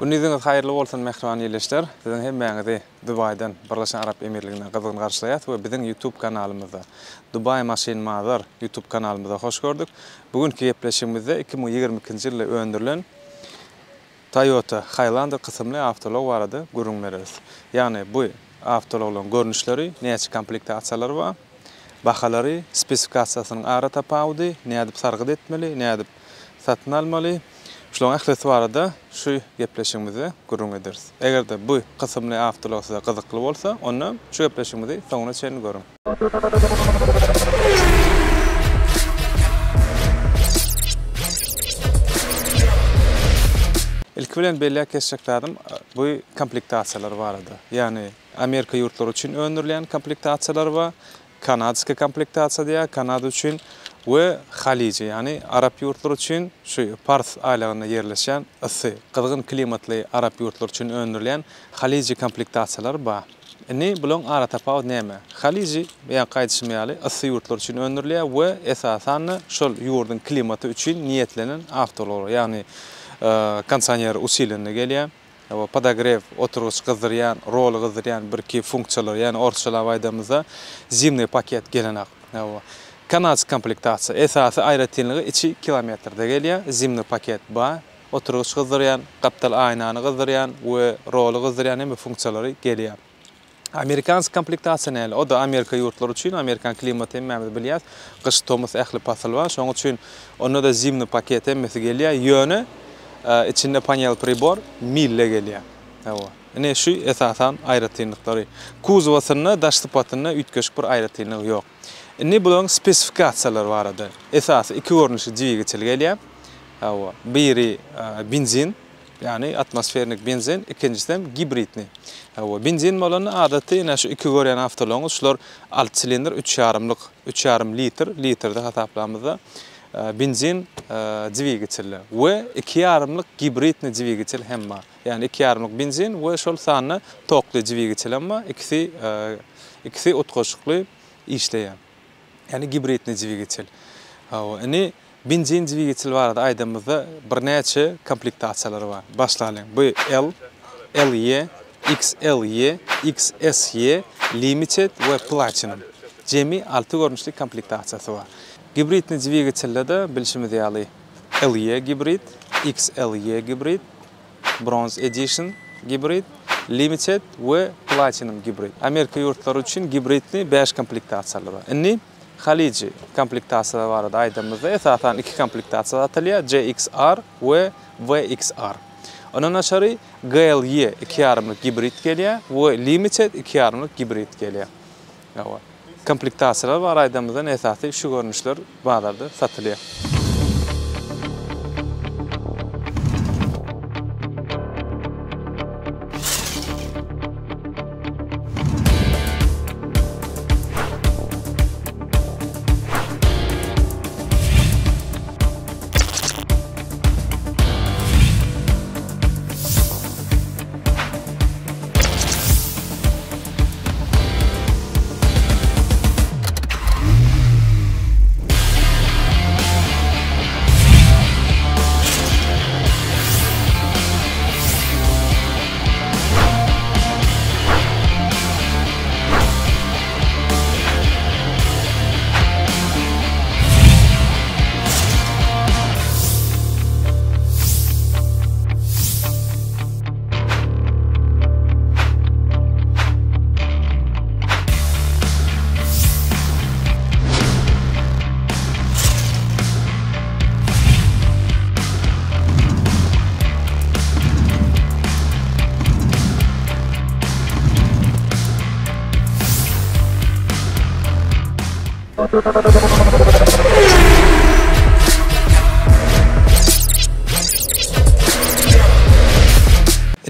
Günüňiz haýyrly bolsun mehriban ýeleşler. Biziň hemmäňizi Dubaydan, Birleşen Arap Emirliginden gyzgyn garşylaýat we biziň YouTube kanalymyzda, Dubai Machine Mazar YouTube kanalymyzda hoş gördük. Bugünkü gepleşigimizde 2022-nji ýylda öndürilen Toyota Highlander kysymly awtolog barada görüň bereriz. Ýani bu awtologlaryň görnüşleri, näçe komplektasiýalary bar, bahalary, spesifikasiýasynyň ara tapawdy, nädip sargyd etmeli, nädip satyn almaly. Şoň ählisi barada şu gepleşigimizi görüň ederiz. Egerde bu kysymly awtolog size gyzykly bolsa, onda şu gepleşigimizi soňuna çenli görüň. İlk bilen belli keseceklerim bu komplektasiýalar barada. Ýani Amerika ýurtlary üçin öndürilen komplektasiýalar bar, Kanadski komplektasiýa diýär, Kanada üçin we Halici, yani Arap ýurtlary üçin şu Pars aýlagynda ýerleşen ysy, kızgın klimatly Arap ýurtlary üçin öndürilen Halici komplektasiýalar bar. Bulan ara tapawut näme? Halici ýa gaýdyşmaýaly ysy ýurtlar üçin öndürilýär we esasan şol ýurdun klimaty üçin niýetlenen awtologlar, ýani kondisioner usilenle gelýär. Podogrev, oturuş gyzdyrýan, rol gyzdyrýan bir-iki funksiýalar, ýani ortaçyla aýdamyzda zimny paket gelenek. Kanadski komplektasiýa esasy aýratynlygy 2 kilometrde gelýär, zimny paket bar, oturuş gyzdyrýan, gapdal aýnany gyzdyrýan we rol gyzdyrýan hem funksiýalary gelýär. Amerikanski komplektasiýa näle? O da Amerika ýurtlary üçin, Amerikan klimaty hemmämiz bilýär. Gyş tomuz ähli pasal bar, şoň üçin onda da zimny paket hemmesi gelýär. Ýöne içinde panel pribor mille gelýär. Şu esasan aýratynlyklary. Kuzowasyna, daş sypatyna ütkeşik bir aýratynlyk ýok. Bulan spesifikasiýalary barada. Esasy iki görnüşli dvigatel gelýär. Biri benzin, yani atmosfernik benzin, ikincisi gibridni. Benzin bolany adaty şu iki görýän awtologyň şular 6 silindr 3,5 litrde hataplamyzda benzin dvigatel we 2,5 gibridni dvigatel hem bar. Yani 2,5 benzin we şol sany tokly dvigatel amma ikisi otgoşukly işleýär. Yani gibridni dvigatel. Benzin dvigatel barada aýdamyzda bir näçe komplektasiýalary bar. Başlaýan bu L, LY, XLY, XSY, Limited we Platinum. Jemi 6 görnüşli komplektasiýasy bar. Gibridni dvigatellerde bilişimiz ýaly LY gibrid, XLY gibrid, Bronze Edition gibrid, Limited we Platinum gibrid. Amerika ýurtlary üçin gibridni 5 komplektasiýalary bar. Halici komplektasiýalar barada aýdamyzda esasan 2 komplektasiýa atylýar, JXR we VXR. Ondan aşary GLY 2,5 gibrid gelýär we Limited 2,5 gibrid gelýär. Komplektasiýalar bar aýdamyzda esasy şu görnüşler bazarda satylýar.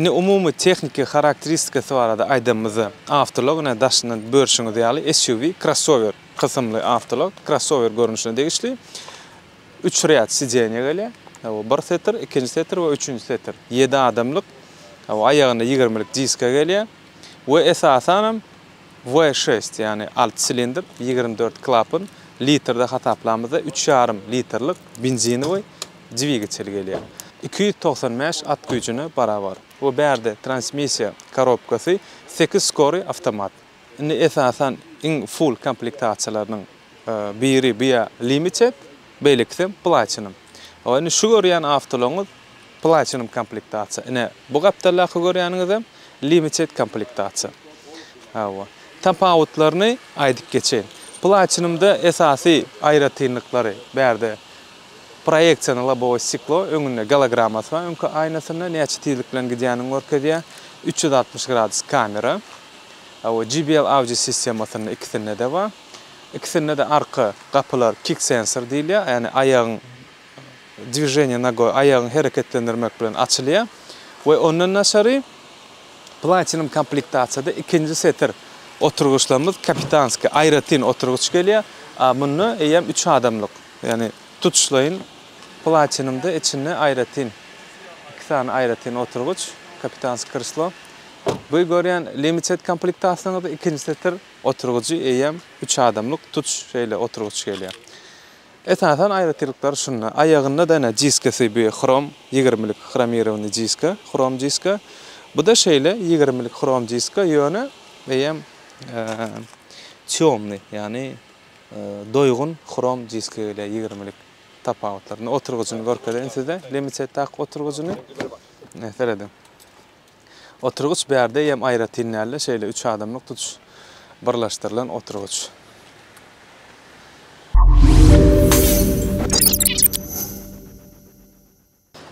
Umumy texniki karakteristikasy barada aýdamyzda awtolog daşynyň bölüşiňi diýýäli SUV crossover kysymly awtolog, crossover görnüşine degişli. 3 rýat sidjenýe gelýär. Bir setr, ikinji setr we üçünji setr. 7 adamlyk. Aýagynda 20lik diska gelýär. We esasan V6 yani 6 silindr 24 klapın litrde hataplamızda 3,5 litrlik benzini ve dvigatel gelýär. 295 at gücüne barabar. Bu berde transmisiya korobkası 8 skori avtomat. Indi esasan in full komplektasiyalarının biri biya limited, beliktim platinum. Indi şu görýän avtoloňyz platinum komplektasiya. Ine bu gapdarlary görýäniňiz limited komplektasiya. Hawa. Tapawutlaryny aýdyp geçeň. Platinumda esasy aýratynlyklary berde proyeksiýony lobowy stiklo, öňünde gologrammasy bar, öňkü aýnasyna näçe tezlik bilen gidýäniňi görkezýär. 360 gradus kamera. Hawa JBL audio sistemasynyň ikisinde de bar. İkisinde de arka kapılar kick sensor diýilýär, ýani aýagyň движение ногой, aýagyny hereketlendirmek bilen açylýar. We ondan naşary platinum komplektasiýada ikinji setir oturguçlarymız kapitanski aýratyn oturguç gelýär. Muny eýem 3 adamlyk, ýani tutuşlaýyn platinumda içinde aýratyn. 2 tane aýratyn oturguç, kapitanski kreslo. Bu görýän limited komplektasiýada ikinji setir oturguçy eýem 3 adamlyk tutuş şeýle oturguç gelýär. Esasan aýratyrlyklary şunlar. Aýagynda da diskasy bir chrom 20lik chromirowny diska, chrom diska. Bu da şeýle 20lik chrom diska ýöne eýem çömli, ýani doýgun chrom diska ile 20lik tapawutlaryny oturguçyny görkezýän sizde limited tak oturguçyny näseredem. Oturguç berde ýem aýratynlarla şeýle 3 adamlyk tutuş birleşdirilen oturguç.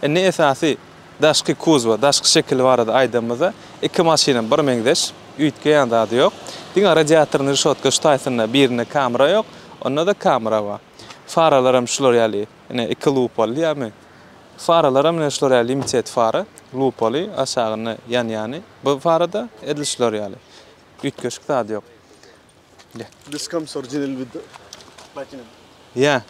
Enne esasy daşky kuzwa, daşky şekil barada aýdamyza 2 maşina bir meňdeş, üýtgeýän zady ýok. Diňe radiatoryny rişotka ştaýsyna birine kamera ýok, onda da kamera bar. Faralar hem şular ýaly, ene 2 lupol ýa-me. Faralar hem şular ýaly limited fara, lupoli aşagyny ýany. Bu farada edilşler ýaly. Üýtgeşik zady ýok. This comes original with the platinum. Yeah.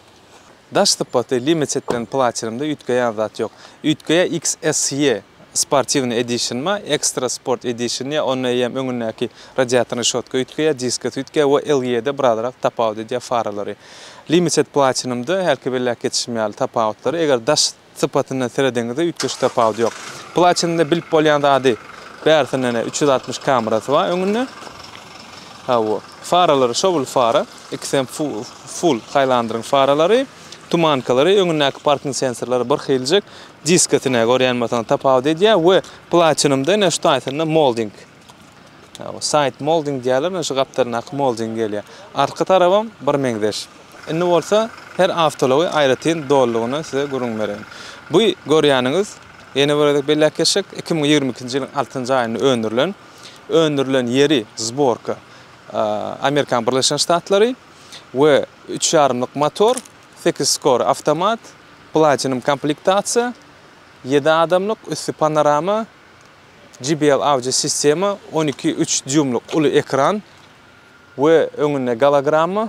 Daş tıpatı limitedden platinumda üýtgeýän zat ýok. Üýtgeýä XSY Sportivny Edition ma, Extra Sport Edition ya, onu ýem öňündäki radiatoryny şotka üýtgeýä, diska üýtgeýä we LY'de birazrak tapawut edýär faralary. Limited platinumda herki bellek geçişmeýäli tapawutlary, eger daş tıpatyndan seredeňizde üýtgeş tapawut ýok. Platinumda bilip bolýan zady bärsine 360 kamerasy bar öňünde. Hawa. Faralary şowul fara, ikisem full Highlander'ın faralary. Tumankalary, öňündäki parking sensorlary bir hiljek diskatyna görýänmesen tapawut edýär we platinumda näştaýsyna molding. Side molding diýerler, näşe gapdaryna molding gelýär. Arka tarabam bir meňdeş. Indi bolsa her awtology aýratyn dollugyny size görüň berýän. Bu görýäniňiz ýene bir bellek geçek 2022-nji ýylyň 6-njy aýyny öndürilen yeri zborka Amerikan Birleşen Ştatlary we 3,5lik motor, 8 skor avtomat, platinum komplektasiya, 7 adamlyk üstü panorama, JBL audio sistema, 12,3 düýmlik uly ekran we öňünde gologramma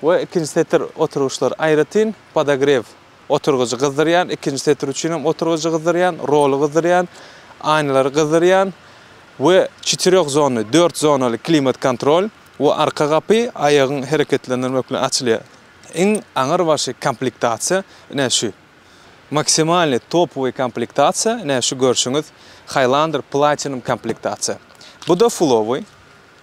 we ikinji setir oturuşlar aýratyn, podogrev oturguçy gyzdyrýan, ikinji setir üçin hem oturguçy gyzdyrýan, rolu gyzdyrýan, aýnalary gyzdyrýan we 4 zonly, 4 zonaly klimat kontrol we arka gapy aýagyň hereketlendirmek bilen açylýar. En aňyr başy komplektasiya näşe? Maksimalny topowy komplektasiya näşe görşüňiz Highlander Platinum komplektasiya. Bu da fullowy,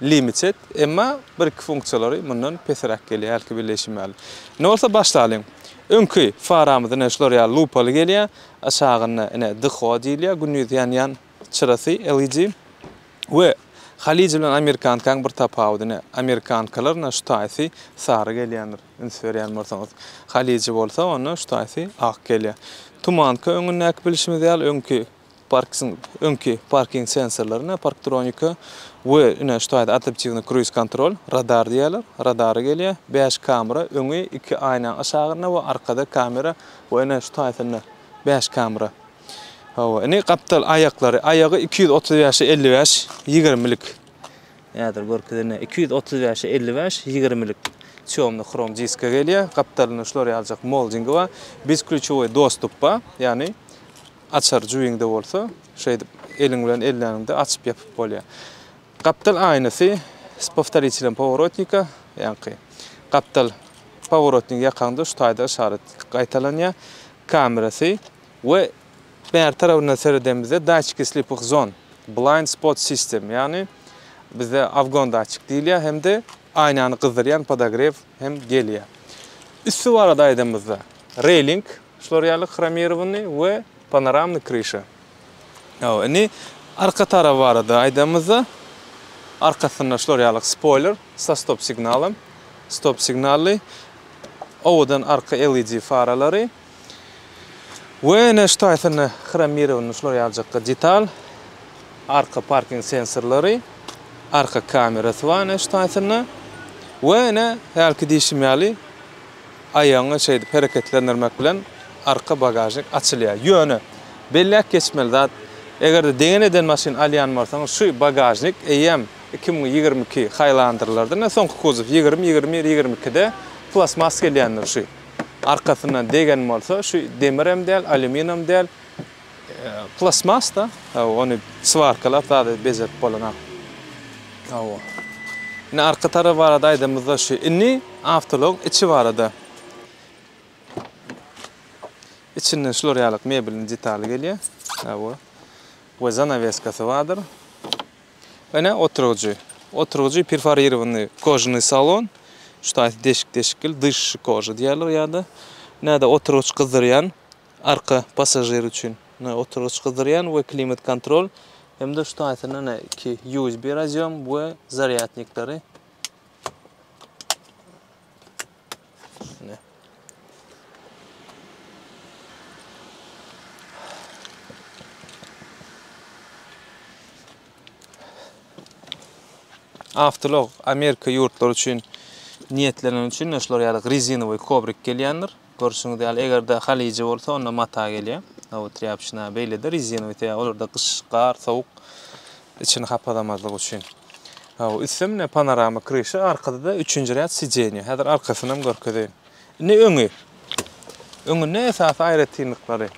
limited, emma bir-iki funksiýalary mundan pesrak gelýär, belki birleşmeli. Ne bolsa başlaýan. Öňkü faramyzda näşeler ýa lupaly gelýär, aşagyna ene DHO diýilýär, gündüz ýan çyrasy LED we Halij bilen Amerikankaň bir tapawudyny, Amerikankalar näştaýsy sary gelýändir. Inferýän bolsaňyz. Halij bolsa onu näştaýsy ak gelýär. Tumanka öňündäki bilişimiz ýaly öňkü parking sensorlaryna, parktronika we näştaýda adaptiwny cruise control, radar diýerler. Radary gelýär, 5 kamera, öňü 2 aýna aşagyna we arkada kamera we näştaýsyna 5 kamera. Hawa, ene gaptal aýaklary, aýagy 235-55, 20lik. Ýadyr görkezene 235-55, 20lik çömli chrom diska gelýär. Gaptalyny şular ýaljak moldingi bar. Biz ключевой достуp bar, ýani açar juýingde bolsa, şeýde eliň bilen elläňde açyp ýapyp bolýar. Gaptal aýnasy s повторителем поворотника, ýani gaptal поворотник ýakanda şu taýda işaret gaýtalanýar. Kamerasy we Bäher tarafına seredemizde dатчики sleeping zone, blind spot system, yani bizde Afgan dатчик diýilýär, hem de aynany gyzdyrýan podogref hem gelýär. Üstü var aydymyzda railing, şolar ýaly chromirowany we panoramny krysha. Ýa-ni arka tarafy barada aydymyzda arkasyna şolar ýaly spoiler, stop signalym, stop signally, owadan arka LED faralary. Ve ne ştaýsyny chromirowany şolar ýaly detal, arka parking sensorlary, arka kamerasy var ne ştaýsyny. Ve ne helki diýişmeli ayaňy şeýdi hareketlendirmek bilen arka bagajyk açylýar. Ýöne belläk geçmeli zat. Eger de eden maşyn alýan bolsaň şu bagajyk EM 2022 Highlander'larda soňky kuzov 20-21-22'de plasmas gelýändir şu. Arkasından degen bolsa şu demir hem del, alüminyum del, plasmas da, onu svarkalap da bezet bolan. Ne arka tarafı var da aydymyzda şu. Inni avtolog içi var da. İçinden şolar ýaly mebelin detali gelýär. Bu zanaveskasy vardır. Ana oturgucu perforированный кожаный salon. Ştaýt deşik dış koja diýerler ýa-da. Näde oturguç gyzdyrýan arka pasajer üçin. Oturguç gyzdyrýan we klimat kontrol. Hem de ştaýtyna iki USB razýom we zaryadniklary. Avtolog Amerika ýurtlary üçin niýetlenen üçin şolar ýaly rezinowy kobrik gelýändir. Görüşüňizde ýaly egerde halyjy bolsa onda mata gelýär. O trýapşyna beýlede rezinowy ýa olarda kış, gar, sowuk içini hapadamazlyk üçin. Üstümne panorama krysha, arkada da 3-nji rät sijenýe. Häzir arkasyny hem görkezýän. Ne öňü? Öňü ne esas aýratynlyklary?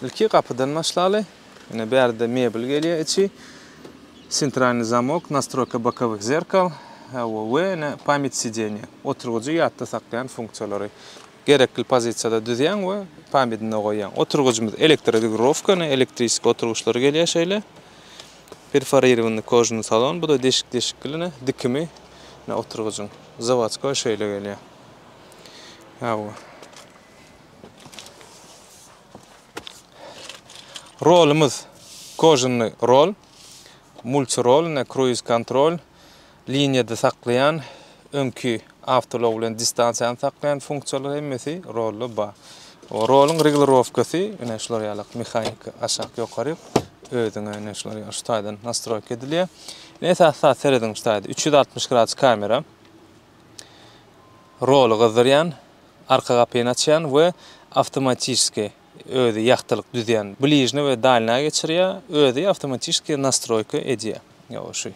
Ilki kapıdan başlaly. Yine berde mebel gelýär içi. Центральный замок, настройка боковых зеркал, ve pamyat sidenýa. Oturgucu ýatda saklayan funksiýalary. Gerekli pozisiýada düzýän we pamyatine goýan. Oturgucumuz elektroregulировка, elektrisk oturguçlar gelýär şeýle. Perforированный кожаный salon, bu da deşikli dikimi oturgucun. Заводской şeýle gelýär. Rolumuz kojany rol, multirol, cruise control, liniyada saklayan, öňkü avtolog bilen distansiýany saklayan funksiýalar hemmesi rolly bar. O rolun regulировкасы, ene şolar ýaly mehanik aşağı ýokary özüňe şolar ýaly ştaýdan nastroyka edilýär. Esas seredin ştaýda 360 gradus kamera, rol gyzdyrýan, arka gapyny açýan we avtomatiski özi ýaktylyk düzýän, blижний we dalna geçirýär, özi avtomatiski nastroyka edýär. Ýa şu.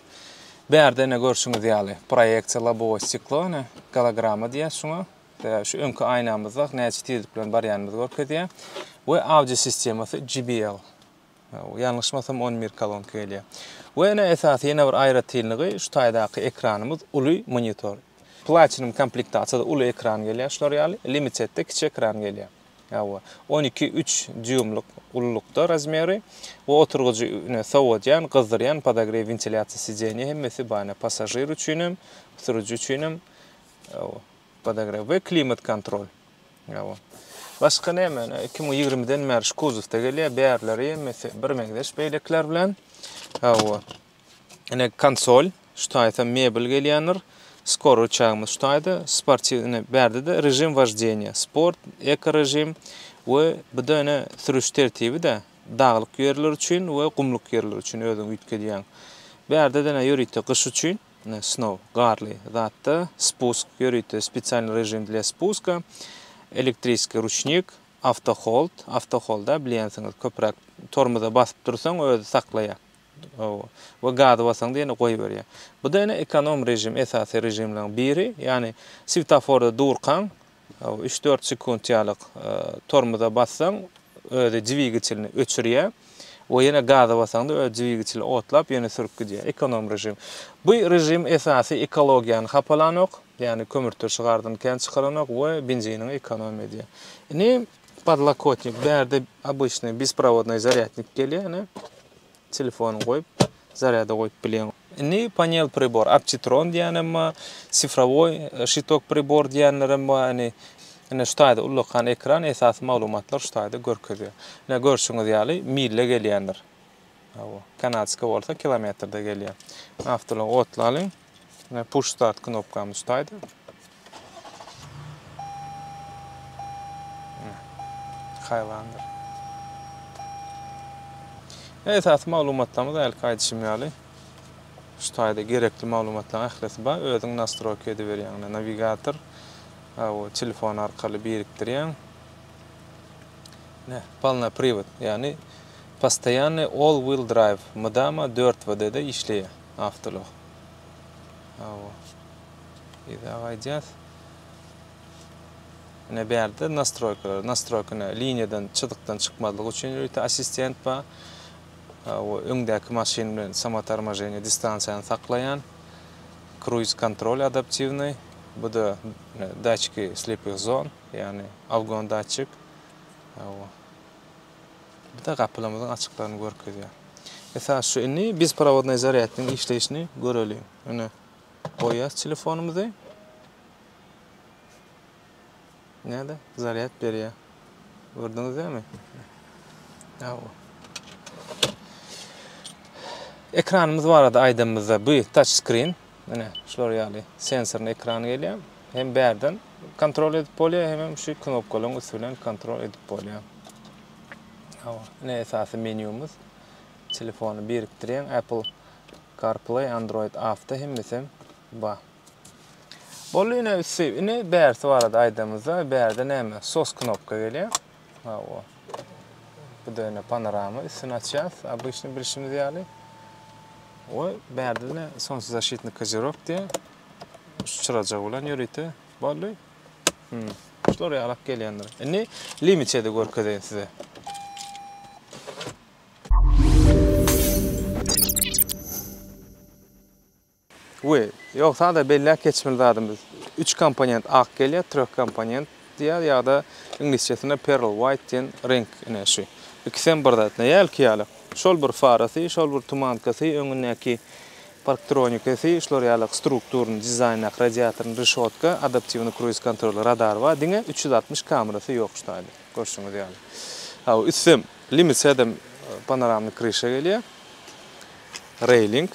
Berde ne görüşüňiz ýaly proyeksiýa lobowy stiklo, holograma diýär şuňa. Şu öňkü aynamyzda näçe tezlik bilen barýanyny görkezýär. We audio sistemasy JBL. Ýalňyşmasam 11 kolon kelýär. We ne esasy ýene bir aýratynlygy şu taýdaky ekranymyz uly monitor. Platinum komplektasiýada uly ekran gelýär, şolar ýaly limitedde kiçik ekran gelýär. 12-3 düýümlik ululukda razmeri. O oturgucu sowodyan, gyzdyryan, podogref ventilyasiýa sijenýe hemmesi bana pasajer üçin, sürücü üçin, podogref we klimat kontrol. Başka näme? 2020-den bäri kuzowda gelýär, bärleri hemmesi bir megdeş beýlekler bilen. Ene konsol, ştaýta mebel gelýändir. Skoro uçağımız ştaýda, sportivny berde de rejim вождения, sport, eko rejim we bu da ene sürüş tertibi de dağlyk ýerler üçin we gumlyk ýerler üçin özüň üýtkedýän. Berde de ýörüýte gyş üçin, snow, garly zatda, спуск ýörüýte spesial rejim для спуска, elektriski ruchnik, autoholda bilýänsiňiz köprak tormoza basyp dursaň özi saklaýar. Ve gazı basan diye koyu veriyor. Bu da yine ekonom rejim, esası rejimlerin biri. Yani svetoforda durkan 3-4 sekund ýalyk tormoza bassan öde dvigiçilini öçürýär. O yine gazı basan da öde dvigiçili otlap yine sürüp gidýär. Ekonom rejim. Bu rejim esası ekologiýany hapalanyk. yani kömürtür çıkardanken çıkaranak ve benzinin ekonomi ediyor. Ne подлокотник berde обычный беспроводной зарядник geliyor ne telefonu koyup заряда koyup bilen. Ne panel прибор, aptitron diyenem ma, sifravoy şitok прибор diyenlerim ma, hani şutayda ulluqan ekran esas malumatlar şutayda görkezüyor. Ne görüşüňiz ýaly mille gelýändir. Kanadska bolsa kilometrde gelýär. Avtolog otlalyň. Ne push start knopkamyz şutayda. Hayvandır. Esas malumatlarymyz el gaýdyşym şutayda gerekli malumatlaryň ählisi bar, özüň nastroyka edip berýän navigator. O telefon arkaly biriktirýän. Ne, полный привод, yani постоянный all-wheel drive modama 4WD-de işleýär avtolog. İda gaýdýas. Ne berde nastroykalar, liniyadan çıdıktan çıkmadyk üçin ýörüte assistent bar. O öňdäki maşin bilen samotarmajeniýa distansiýany saklayan, cruise kontrol adaptivny. Bu da датчики слепых зон, yani avgon datçik. Bu da kapılamızın açıklarını görkezýär. Esas şu inni besprovодной зарядning işleýişini görelim. Öne koýýas telefonumuzy. Näde? Zaryat berýär. Gördüňiz mi? Ekranımız var da aydınmızda bu touch screen. Şular ýaly sensorun ekrany gelýär. Hem berden kontrol edip bolýar, hem şu knopkalaryň üstünden kontrol edip bolýar. Ne esasy menümiz telefonu biriktirýän Apple CarPlay, Android Auto hemmesi bar. Bolly ine bersi var da aydymyzda berde näme? Sos knopka gelýär. Bu da ine panorama üstüni açýas. Обычный bilişimiz ýaly. O berde sonsuz защитный козырёк diye çıracak olan ýörüte bolly. Şular ýalap gelýändir. Indi limitçede görkezýän size. Yoksa da belli geçmeli zadymyz. 3 komponent ak gelýär, 3 komponent diýär ýa-da inglizçesinde pearl white diýen renk ine şu. İkisem birdatna ýalky ýaly. Şol bir farasy, şol bir tumankasy, öňündäki parktronikasy, şolary ýaly strukturyny, dizaýny, radiatoryny, reshotka, adaptivny cruise kontrol radar we diňe 360 kamerasy ýok şutaýdy. Görşüňiz ýaly. Üstem limitçede panoramik krişa gelýär. Railing,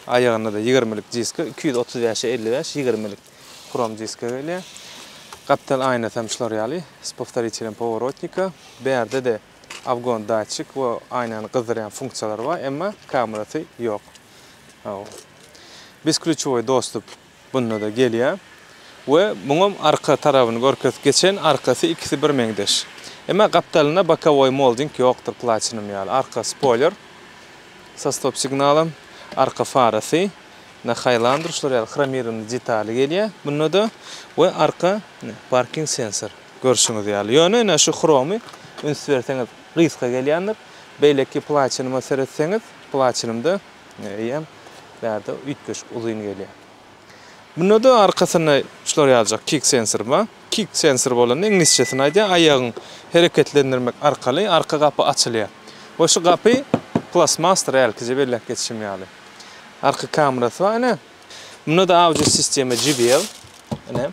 ayağında da 20'lik diska, 235-55, 20'lik krom diska gelýär. Kapital ayna tamşlar ýaly, s повторителем поворотника. Berde de avgon datçik we aynany gyzdyrýan funksiýalar bar, emma kamerasy ýok. Besklüçowy dostup bunda da gelýär. We muňam arka tarabyny görkezip geçen arkasy ikisi bir meňdeş. Emma kapitalyna bokovoy molding ýokdur, platinum ýaly. Arka spoiler, sa stop signalym, arka farasy, na Highlander şolary ýaly chromirny detali gelýär. Bunda da we arka parking sensor. Görşüňiz ýaly. Ýöne şu chromy ünsü berseňiz gyska gelýändir. Beýleki platinuma seretseňiz, platinumda ýem berde ütköş uzun gelýär. Bunda da arkasyna şolary ýaljak kick sensor bar. Kick sensor bolan inglizçesini aýdýar, aýagyň hereketlendirmek arkaly arka gapy açylýar. O şu gapy plasmasty realkyje bellek geçişim ýaly. Arka kamerasy bar ene. Bunda da audio sistemi JBL. Ene.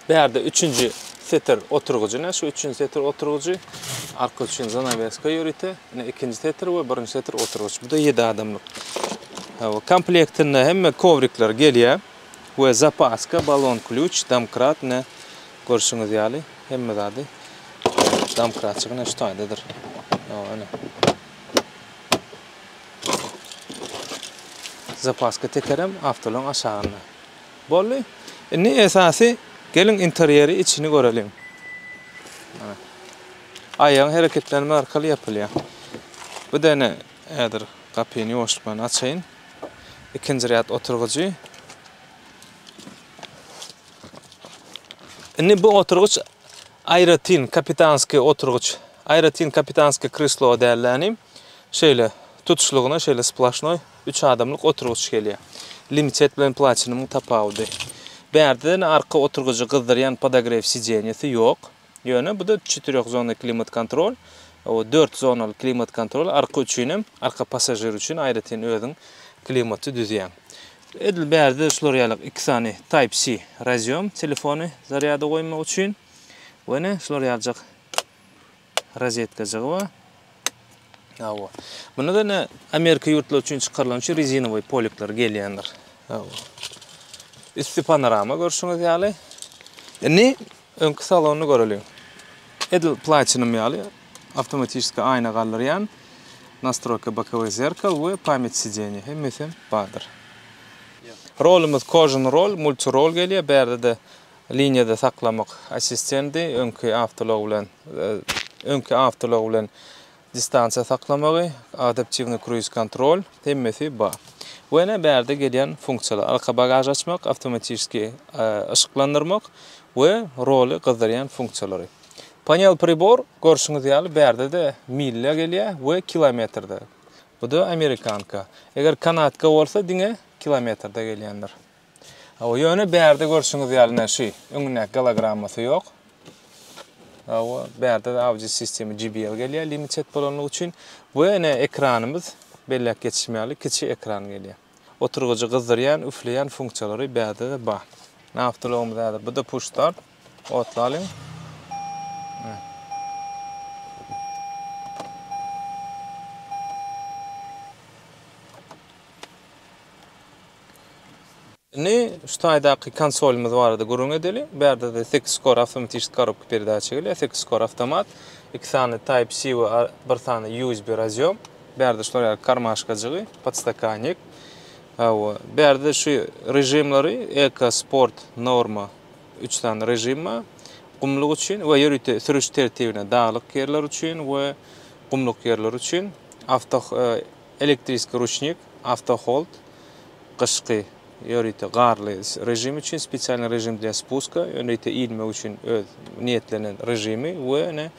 Berde 3-nji setir oturgucu, şu 3-nji setir oturgucu, arka üçin zanaveska ýörüte, ene 2-nji setir we 1-nji setir oturgucu. Bu da 7 adamlyk. Komplektinde hemme kovrikler gelýär. We zapaska, balon ключ, domkrat ne görşüňiz ýaly. Hemme zady domkratçygyna şutaýdydyr. Ene. Zapaska tekerem avtolog aşagyna. Bolly. Indi esasy gelin interieri içini görelim. Aýagyň hereketlenme arkaly ýapylýar. Bu da ne edir kapyny ýoşman açaýyn. İkinci rät oturgucu. Indi bu oturguç aýratin kapitanski oturguç. Aýratin kapitanski kreslo däýerlenim. Şeýle tutuşlugyna şeýle splasnoy 3 adamlyk oturguç gelýär. Limited bilen platinum tapawy. Bärden arka oturgucu kızdıryan podograf sijeniyesi yok. Yöne bu da 4 zonal klimat kontrol. O 4 zonal klimat kontrol arka üçinem, arka pasajer üçün ayrıten özün klimatı düzýän. Edil bärde şolary 2 tane Type-C razyom telefonu zaryada goýmak üçin. Wene şolary aljak rozetkajygy bar. Awa. Bunda da ne Amerika ýurtlary üçin çykarlanýan rezinowy poliklar gelýändir. Awa. Üstü panorama görüşüňiz ýaly. Ne öňkü salonyny görelim. Edil platinum ýaly. Автоматически ayna gallaryan, настройка боковых зеркал ve память сиденья. Hemmesi bardır. Rolumuz kojun rol, multirol gelýär. Bärde de liniyada saklamak assistenti, öňkü avtolog bilen distansiýa saklamagy, adaptivny cruise kontrol, hemmesi bar. Wene bärde gelýän funksiýalar, arka bagaj açmak, avtomatiski ışıklandırmak we roli gyzdyrýan funksiýalary. Panel pribor görüşüňiz ýaly bärde de mille gelýär we kilometrde. Bu da Amerikanka. Eger kanatka bolsa diňe kilometrde gelýändir. O ýöne bärde görüşüňiz ýaly näşi, öňüne gologrammasy ýok. O bärde de audio sistemi JBL gelýär limited bolanlyk üçin we ene ekranymyz bellek geçişmeli kiçi ekran gelýär. Oturgucu gyzdyrýan, üfleýän funksiýalary bärde de bar. Näpdilogymyz ýaly bu da push start. Otlalyň. Ne ştaýdaky konsolymyz bardy gurun edeli. Bärde de 8 skor avtomatik korobka perdaça gelýär. 8 skor avtomat, 2 tane Type-C we 1 tane USB razyom. Bärde şolary karmaşkaçygy, podstakannik. Bärde şu rejimlary Eco, Sport, Norma 3 tane rejimma. Gumlyk üçin we ýürüte sürüş tertibine daglyk ýerler üçin we gumlyk ýerler üçin elektriski ruchnik, auto hold, gyşky ýörüte garly rejim üçin spesial rejim для спуска, ýörüte ilme üçin öz niýetlenen rejimi we ne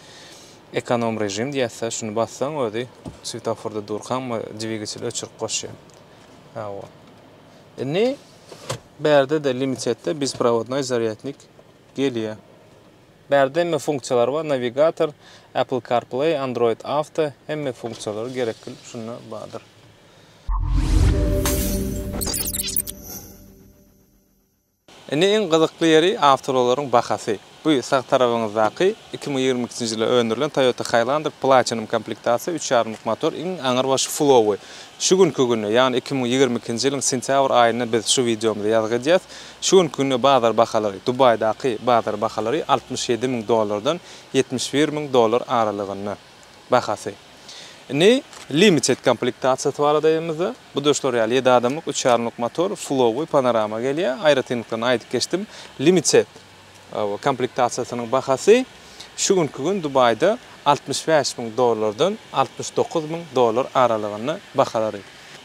ekonom rejim diýse şunu bassaň özi svetoforda durgan dvigatel öçürip goşýar. Awa. Ne bärde de limitette bespроводной зарядник gelýär. Bärde hemme funksiýalar bar, navigator, Apple CarPlay, Android Auto, hemme funksiýalary gerekli şunu bardyr. Eň gyzykly ýeri awtologlaryň bahasy. Bu sağ tarabyňyzdaky 2022-nji ýyly öndürilen Toyota Highlander Platinum komplektasiýa 3.5 motor iň aňyr baş flowy. Şu günkü günü, ýani 2022-nji ýylyň sentýabr aýyna biz şu videomda ýazgydjak. Şu günkü günü bazar bahalary, Dubaydaky bazar bahalary $67.000 $71.000 aralygyny bahasy. Ne limited komplektatsiýa baradaýymyzy. Bu da şolary ýaly 7 adamlyk 3.5 motor, flowy panorama gelýär. Aýratynlyklaryny aýdyp geçdim. Limited komplektatsiýasynyň bahasy şu günkü gün Dubayda $65.000 $69.000 aralygyny bahalary.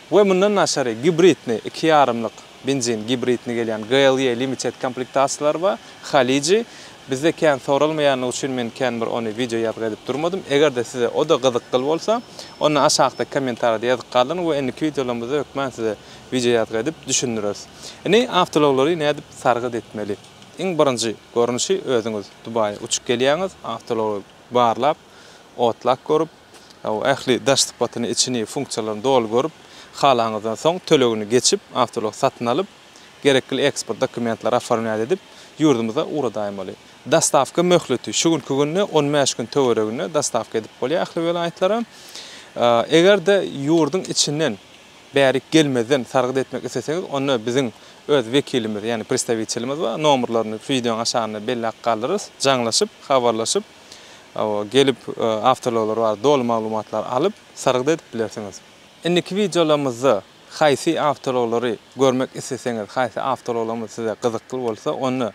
We mundan naşary hibridni 2.5-lyk benzin hibridni gelýän GLE limited komplektasiýalar bar. Haliji bizde kän sorulmaýany üçin men kän bir onu video ýazgyp edip durmadym. Egerde size o da gyzykly bolsa, onu aşağıda kommentarda ýazyp galyň we eniki videolarymyzda ökmen size video ýazgyp edip düşündürüz. Ne awtologary nädip sargyd etmeli? Iň birinji görnüşi özüňiz Dubaýa uçup gelýäňiz, awtology barlap, otlak görüp, ähli daşdypatyny içini funksiýalaryny dol görüp, halaňyzdan soň tölegini geçip, awtolog satyn alyp, gerekli eksport dokumentler aformlýar edip, ýurdumyza uradaýmaly. Dastavka möhleti şu günkü günne 15 gün töweregine dastavka edip bolýar ähli welaýatlara. Egerde ýurdun içinden bärik gelmeden sargyd etmek isteseňiz, onu biziň öz vekilimiz, ýani представителimiz bar. Nomerlaryny videoň aşagyna bellek galdyrys, jaňlaşyp, habarlaşyp, gelip awtologlar bar, dol maglumatlar alyp sargyd edip bilersiňiz. Indiki videolarymyzda haýsy awtologlary görmek isteseňiz, haýsy awtologlarymyz size gyzykly bolsa, onu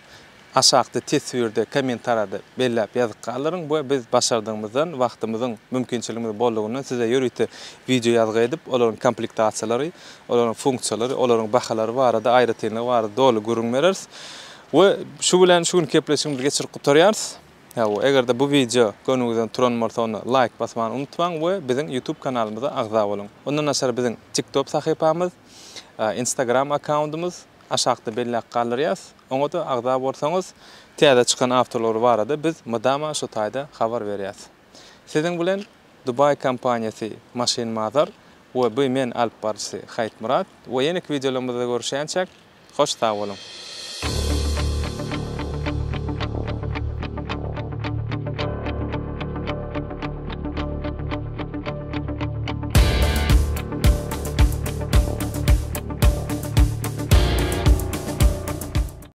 aşağıda tesvirde, kommentarda bellep ýazyp galyryň. Bu biz başardığımızdan, wagtymyzyň mümkinçiligimiz boldugyny size ýörüte video ýazgy edip, olaryň komplektasiýalary, olaryň funksiýalary, olaryň bahalary barada aýratynlygy barada dolu görüň bereriz. We şu bilen şu gün kepleşigimizi geçirip gutarýarys. Egerde bu video gönüňizden turan bolsa onu like basmany unutmaň we biziň YouTube kanalymyza agza boluň. Ondan aşağı biziň TikTok sahypamyz, Instagram akkauntymyz aşağıda bellek galýar ýaz. Oňa da agda bolsaňyz, täze çykan awtolar barada biz mydama şu taýda habar berýäs. Siziň bilen Dubai kompaniýasy Maşin Mazar we bu men alyp barjysy Hayt Murat we ýene videolarymyzda görüşýänçek hoş sag bolun.